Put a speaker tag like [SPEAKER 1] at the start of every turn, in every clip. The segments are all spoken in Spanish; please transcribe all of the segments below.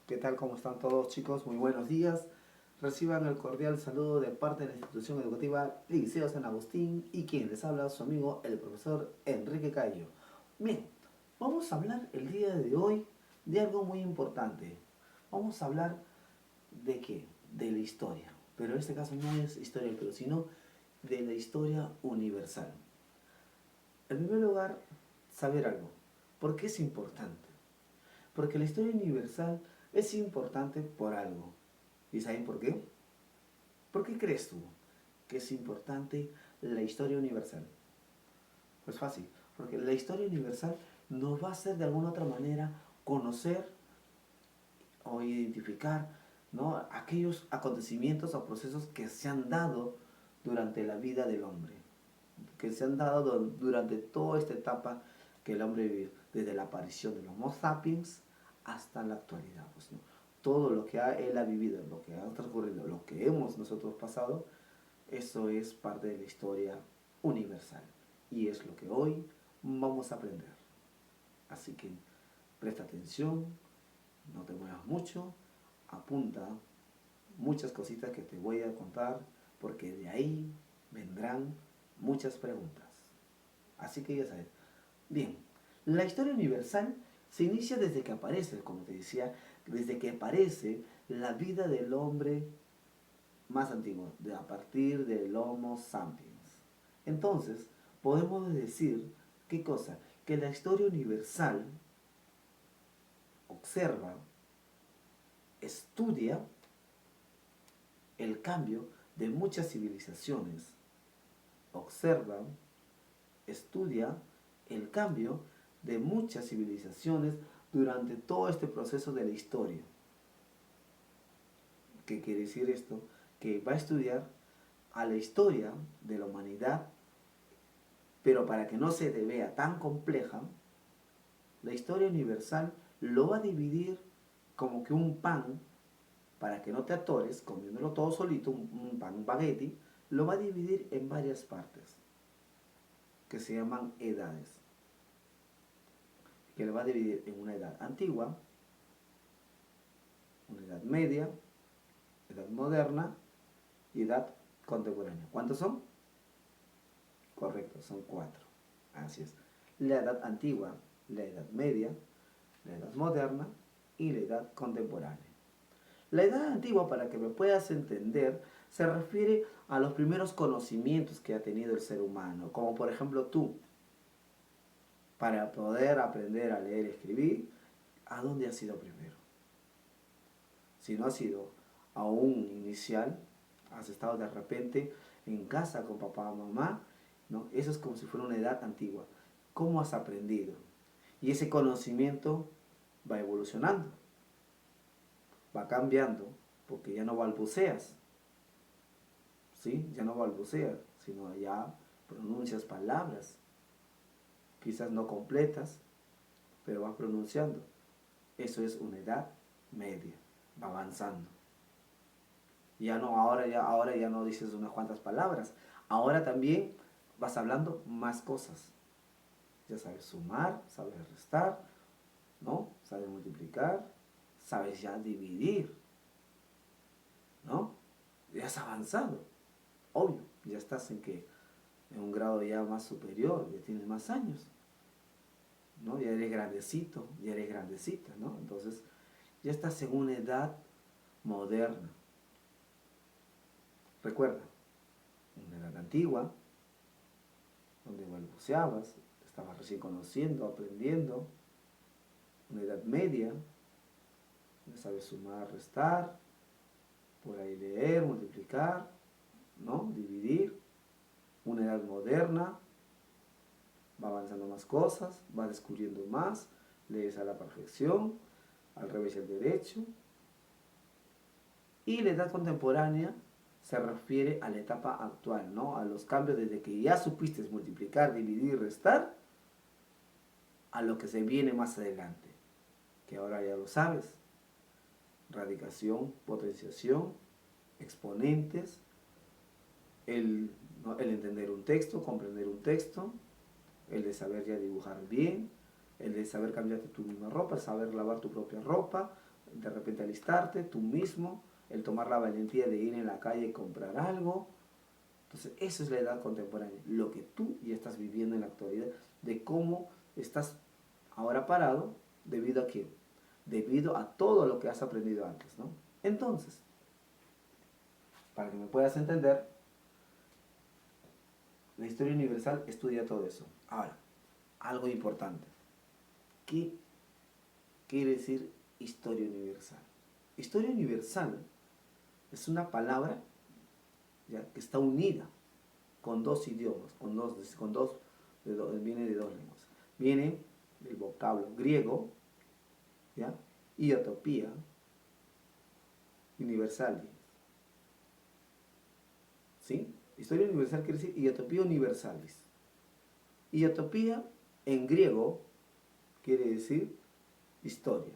[SPEAKER 1] ¿Qué tal? ¿Cómo están todos, chicos? Muy buenos días. Reciban el cordial saludo de parte de la institución educativa Liceo San Agustín y quien les habla, su amigo, el profesor Enrique Cayo. Bien, vamos a hablar el día de hoy de algo muy importante. Vamos a hablar de qué? De la historia. Pero en este caso no es historia del Perú, sino de la historia universal. En primer lugar, saber algo. ¿Por qué es importante? Porque la historia universal es importante por algo. ¿Y saben por qué? ¿Por qué crees tú que es importante la historia universal? Pues fácil, porque la historia universal nos va a hacer de alguna otra manera conocer o identificar, ¿no?, aquellos acontecimientos o procesos que se han dado durante la vida del hombre, que se han dado durante toda esta etapa que el hombre vivió, desde la aparición del Homo sapiens hasta la actualidad. Pues, ¿no? Todo lo que él ha vivido, lo que ha transcurrido, lo que hemos nosotros pasado, eso es parte de la historia universal. Y es lo que hoy vamos a aprender. Así que presta atención, no te muevas mucho, apunta muchas cositas que te voy a contar, porque de ahí vendrán muchas preguntas. Así que ya sabes. Bien, la historia universal se inicia desde que aparece, como te decía, desde que aparece la vida del hombre más antiguo, a partir del Homo sapiens. Entonces, podemos decir, ¿qué cosa? Que la historia universal observa, estudia el cambio de muchas civilizaciones, observa, estudia el cambio de muchas civilizaciones durante todo este proceso de la historia. ¿Qué quiere decir esto? Que va a estudiar a la historia de la humanidad, pero para que no se te vea tan compleja, la historia universal lo va a dividir como que un pan, para que no te atores comiéndolo todo solito, un pan, un baguette, lo va a dividir en varias partes, que se llaman edades, que lo va a dividir en una edad antigua, una edad media, edad moderna y edad contemporánea. ¿Cuántos son? Correcto, son 4. Así es. La edad antigua, la edad media, la edad moderna y la edad contemporánea. La edad antigua, para que me puedas entender, se refiere a los primeros conocimientos que ha tenido el ser humano, como por ejemplo tú, para poder aprender a leer y escribir, ¿a dónde has ido primero? Si no has ido a un inicial, has estado de repente en casa con papá o mamá, ¿no? Eso es como si fuera una edad antigua. ¿Cómo has aprendido? Y ese conocimiento va evolucionando, va cambiando, porque ya no balbuceas, ¿sí? Ya no balbuceas, sino ya pronuncias palabras, quizás no completas, pero vas pronunciando. Eso es una edad media, va avanzando. Ya no, ahora ya no dices unas cuantas palabras, ahora también vas hablando más cosas. Ya sabes sumar, sabes restar, ¿no? Sabes multiplicar, sabes ya dividir, ¿no? Ya has avanzado, obvio, ya estás en un grado ya más superior, ya tienes más años, ¿no? Ya eres grandecito, ya eres grandecita, ¿no? Entonces, ya estás en una edad moderna. Recuerda, una edad antigua, donde balbuceabas, estabas recién conociendo, aprendiendo, una edad media, donde sabes sumar, restar, por ahí leer, multiplicar, ¿no? Dividir, una edad moderna, va avanzando más cosas, va descubriendo más, lees a la perfección, al revés y al derecho. Y la edad contemporánea se refiere a la etapa actual, ¿no? A los cambios desde que ya supiste multiplicar, dividir, restar, a lo que se viene más adelante, que ahora ya lo sabes. Radicación, potenciación, exponentes, ¿no?, el entender un texto, comprender un texto, el de saber ya dibujar bien, el de saber cambiarte tu misma ropa, saber lavar tu propia ropa, de repente alistarte tú mismo, el tomar la valentía de ir en la calle y comprar algo. Entonces, eso es la edad contemporánea, lo que tú ya estás viviendo en la actualidad, de cómo estás ahora parado, debido a qué, debido a todo lo que has aprendido antes, ¿no? Entonces, para que me puedas entender, la historia universal estudia todo eso. Ahora, algo importante. ¿Qué quiere decir historia universal? Historia universal es una palabra, ¿ya?, que está unida con dos idiomas, viene de dos lenguas. Viene del vocablo griego, ¿ya?, iotopía, universalis. ¿Sí? Historia universal quiere decir iotopía universalis. Iotopía en griego quiere decir historia.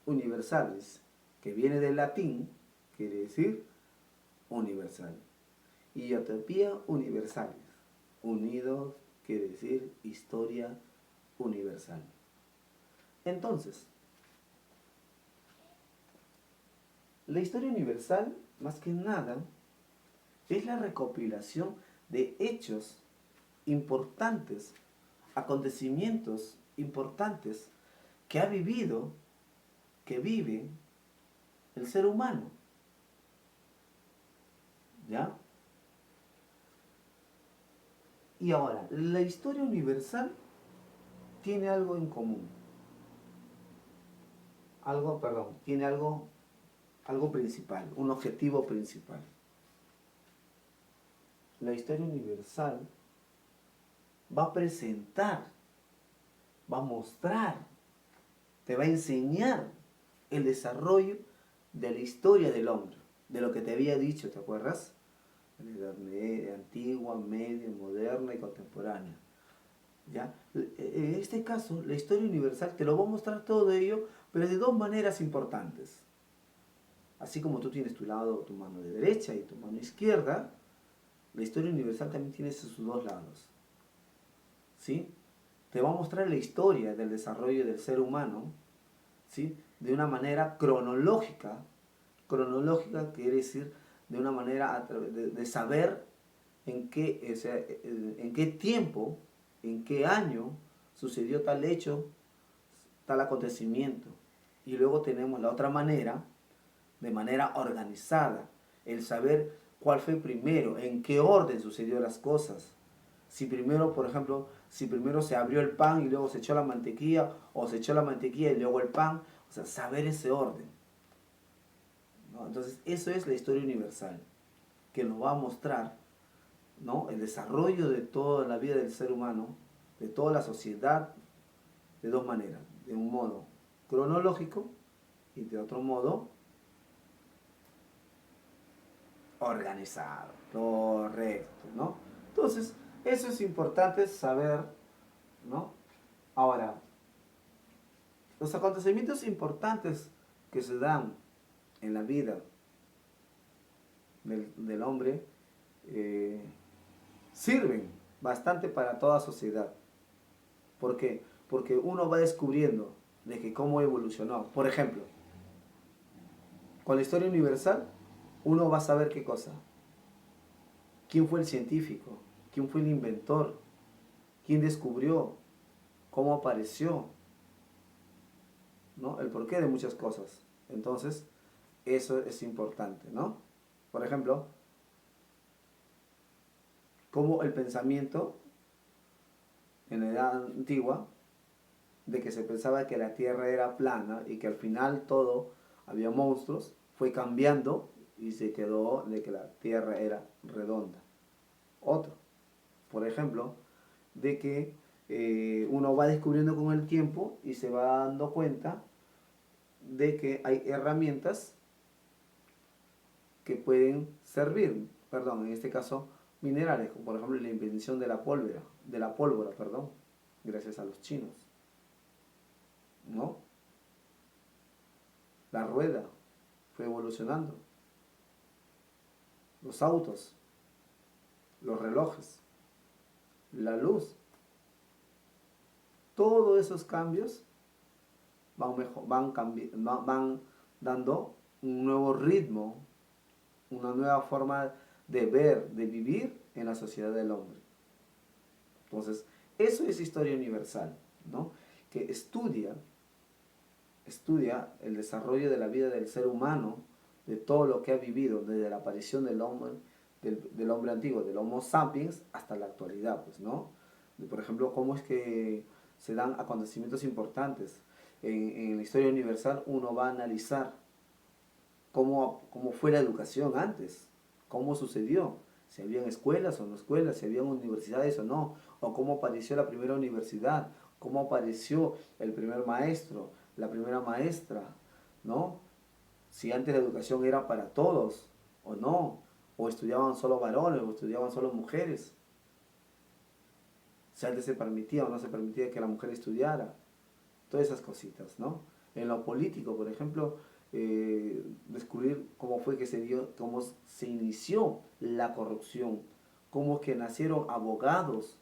[SPEAKER 1] Universalis, que viene del latín, quiere decir universal. Iotopía universalis, unidos, quiere decir historia universal. Entonces, la historia universal, más que nada, es la recopilación de hechos importantes, acontecimientos importantes que ha vivido, que vive el ser humano. ¿Ya? Y ahora, la historia universal tiene algo en común. Tiene algo principal, un objetivo principal. La historia universal va a presentar, va a mostrar, te va a enseñar el desarrollo de la historia del hombre, de lo que te había dicho, ¿te acuerdas? La edad antigua, media, moderna y contemporánea. ¿Ya? En este caso, la historia universal te lo va a mostrar todo ello, pero de dos maneras importantes. Así como tú tienes tu lado, tu mano de derecha y tu mano izquierda, la historia universal también tiene sus dos lados. ¿Sí? Te va a mostrar la historia del desarrollo del ser humano, ¿sí?, de una manera cronológica. Cronológica quiere decir de una manera de saber en qué tiempo, en qué año sucedió tal hecho, tal acontecimiento. Y luego tenemos la otra manera, de manera organizada, el saber cuál fue primero, en qué orden sucedió las cosas. Si primero, por ejemplo, si primero se abrió el pan y luego se echó la mantequilla, o se echó la mantequilla y luego el pan, o sea, saber ese orden, ¿no? Entonces, eso es la historia universal, que nos va a mostrar, ¿no?, el desarrollo de toda la vida del ser humano, de toda la sociedad, de dos maneras. De un modo cronológico y de otro modo organizado, correcto, ¿no? Entonces, eso es importante saber, ¿no? Ahora, los acontecimientos importantes que se dan en la vida del hombre sirven bastante para toda sociedad. ¿Por qué? Porque uno va descubriendo de que cómo evolucionó. Por ejemplo, con la historia universal, uno va a saber qué cosa. ¿Quién fue el científico? ¿Quién fue el inventor? ¿Quién descubrió? ¿Cómo apareció? ¿No? El porqué de muchas cosas. Entonces, eso es importante, ¿no? Por ejemplo, cómo el pensamiento en la edad antigua, de que se pensaba que la Tierra era plana y que al final todo había monstruos, fue cambiando y se quedó de que la Tierra era redonda. Otro, por ejemplo, de que uno va descubriendo con el tiempo y se va dando cuenta de que hay herramientas que pueden servir, perdón, en este caso minerales, como por ejemplo la invención de la pólvora, perdón, gracias a los chinos, ¿no? La rueda fue evolucionando, los autos, los relojes, la luz, todos esos cambios van dando un nuevo ritmo, una nueva forma de ver, de vivir en la sociedad del hombre. Entonces, eso es historia universal, ¿no? Que estudia el desarrollo de la vida del ser humano, de todo lo que ha vivido desde la aparición del hombre, del hombre antiguo, del Homo sapiens, hasta la actualidad, pues, ¿no? Por ejemplo, cómo es que se dan acontecimientos importantes. En la historia universal uno va a analizar cómo fue la educación antes, cómo sucedió, si habían escuelas o no escuelas, si habían universidades o no, o cómo apareció la primera universidad, cómo apareció el primer maestro, la primera maestra, ¿no? Si antes la educación era para todos o no, o estudiaban solo varones o estudiaban solo mujeres, si antes se permitía o no se permitía que la mujer estudiara, todas esas cositas, ¿no? En lo político, por ejemplo, descubrir cómo fue que se dio, cómo se inició la corrupción, cómo que nacieron abogados,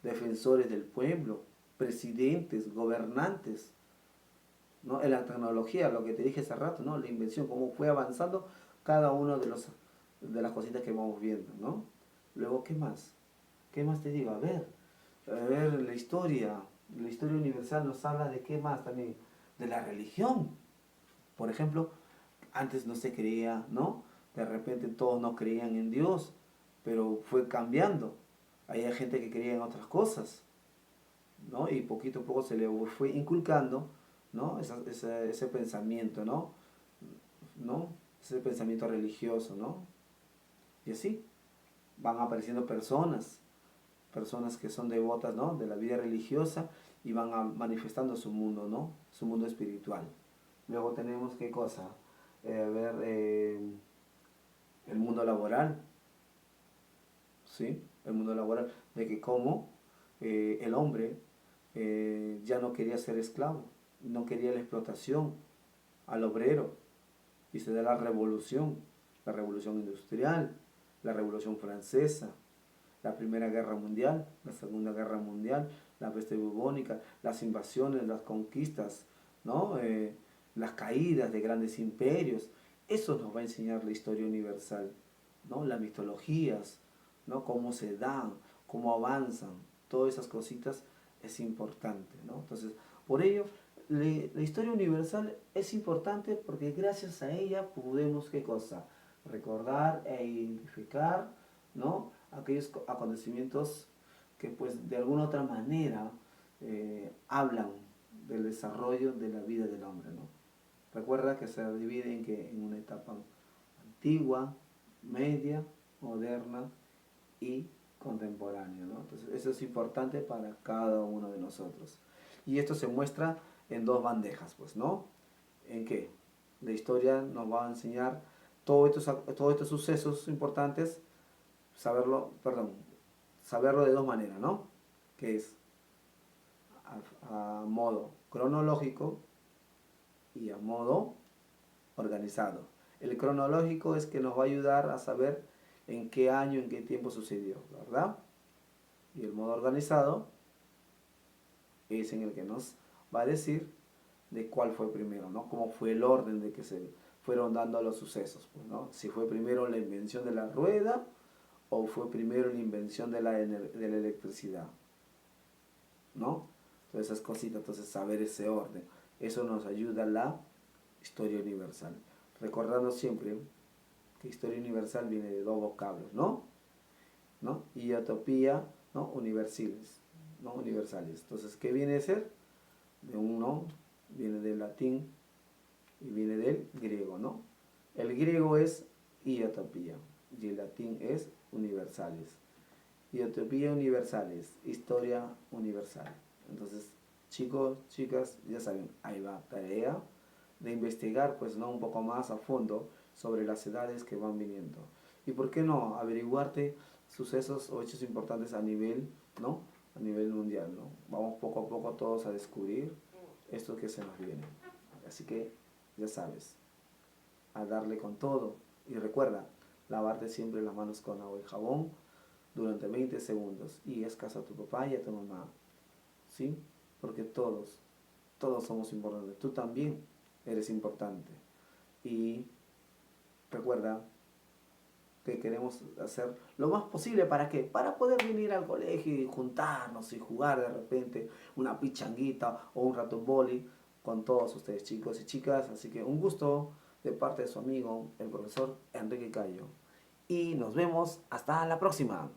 [SPEAKER 1] defensores del pueblo, presidentes, gobernantes, ¿no? En la tecnología, lo que te dije hace rato, ¿no? La invención, cómo fue avanzando cada uno de las cositas que vamos viendo, ¿no? Luego, ¿qué más? ¿Qué más te digo? A ver, la historia universal nos habla de qué más también, de la religión. Por ejemplo, antes no se creía, ¿no? De repente todos no creían en Dios, pero fue cambiando. Había gente que creía en otras cosas, ¿no? Y poquito a poco se le fue inculcando, ¿no? Ese pensamiento, ¿no? ¿No? Ese pensamiento religioso, ¿no? Y así van apareciendo personas que son devotas, ¿no? De la vida religiosa y van manifestando su mundo, ¿no? Su mundo espiritual. Luego tenemos qué cosa, el mundo laboral, ¿sí? El mundo laboral, de que cómo el hombre ya no quería ser esclavo, no quería la explotación al obrero, y se da la revolución industrial, la revolución francesa, la Primera Guerra Mundial, la Segunda Guerra Mundial, la peste bubónica, las invasiones, las conquistas, ¿no? Las caídas de grandes imperios. Eso nos va a enseñar la historia universal, ¿no? Las mitologías, ¿no? Cómo se dan, cómo avanzan, todas esas cositas es importante, ¿no? Entonces, por ello, la historia universal es importante porque gracias a ella podemos, ¿qué cosa? Recordar e identificar, ¿no? Aquellos acontecimientos que pues de alguna otra manera hablan del desarrollo de la vida del hombre, ¿no? Recuerda que se divide en una etapa antigua, media, moderna y contemporánea, ¿no? Entonces eso es importante para cada uno de nosotros. Y esto se muestra en dos bandejas, pues, ¿no? ¿En qué? La historia nos va a enseñar todos estos sucesos importantes, saberlo de dos maneras, ¿no? Que es a modo cronológico y a modo organizado. El cronológico es que nos va a ayudar a saber en qué año, en qué tiempo sucedió, ¿verdad? Y el modo organizado es en el que nos va a decir de cuál fue primero, ¿no? Cómo fue el orden de que se fueron dando los sucesos, pues, ¿no? Si fue primero la invención de la rueda o fue primero la invención de la electricidad, ¿no? Todas esas cositas, entonces saber ese orden. Eso nos ayuda a la historia universal. Recordando siempre que historia universal viene de dos vocablos, ¿no? ¿No? Y utopía, ¿no? Universales, ¿no? Universales. Entonces, ¿qué viene a ser? De uno, viene del latín y viene del griego, ¿no? El griego es iotopía y el latín es universales. Iotopía universales, historia universal. Entonces, chicos, chicas, ya saben, ahí va, tarea de investigar, pues, ¿no? Un poco más a fondo sobre las edades que van viniendo. Y por qué no averiguarte sucesos o hechos importantes a nivel, ¿no? A nivel mundial, ¿no? Vamos poco a poco todos a descubrir esto que se nos viene. Así que, ya sabes, a darle con todo. Y recuerda, lavarte siempre las manos con agua y jabón durante 20 segundos. Y haz caso a tu papá y a tu mamá. ¿Sí? Porque todos somos importantes. Tú también eres importante. y recuerda que queremos hacer lo más posible para que para poder venir al colegio y juntarnos y jugar de repente una pichanguita o un rato boli con todos ustedes chicos y chicas. Así que un gusto de parte de su amigo, el profesor Enrique Cayo. Y nos vemos hasta la próxima.